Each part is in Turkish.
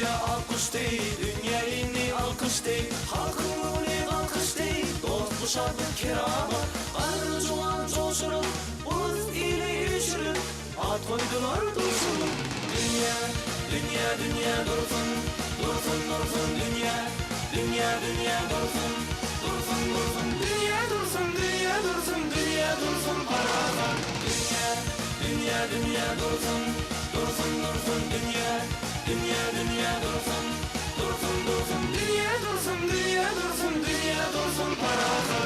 dünya alkış değil, dünya inni alkış değil, halkın ruhuni alkış değil, dost bu şadlık kirama, ayrı cuan coşurun, ulus ile ilişirin, at koydular dursun. Dünya, dünya, dünya dursun, dursun, dursun dünya, dünya, dünya dursun, dursun, dursun dünya, dursun, dünya dursun, dünya dursun paraza. Dünya, dünya, dünya dursun, dursun, dursun dünya, dünya, dünya dursun, dursun, dursun dünya, dursun, dünya dursun, dünya dursun paraza.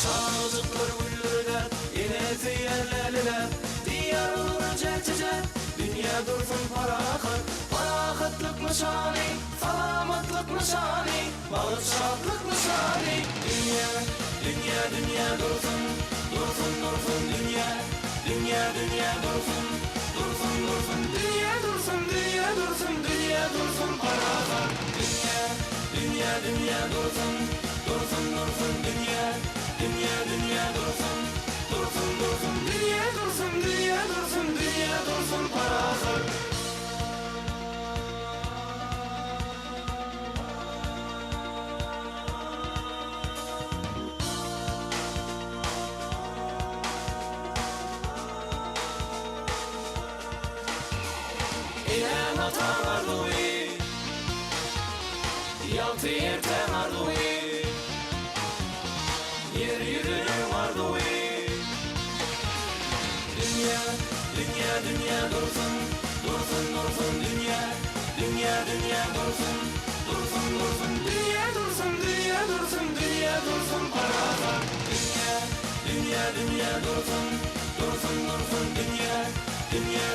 Çağcıklar güllürler, yine yerlerler, diyar olur celçece, dünya dursun parakır, parakıtlık nişani, salamatlık nişani, bağış şadlık nişani. Dünya, dünya, dünya dursun, dursun, dursun dünya, dünya, dünya dursun, dursun, dursun dünya, dursun, dünya dursun, dünya dursun parakır. Dünya, dünya, dünya dursun, dursun, dursun dünya, dünya, dünya dursun, dursun, dursun dünya, dursun, dünya dursun, dünya dursun parakır. İlhem hatalar duy, yaltı yerten arduy, yer yürünün var duy. Dünya, dünya, dünya dursun, dursun, dursun dünya, dünya, dünya dursun, dursun, dursun dünya, dursun, dünya dursun, dünya dursun paraza. Dünya, dünya, dünya dursun, dursun, dursun dünya, dünya,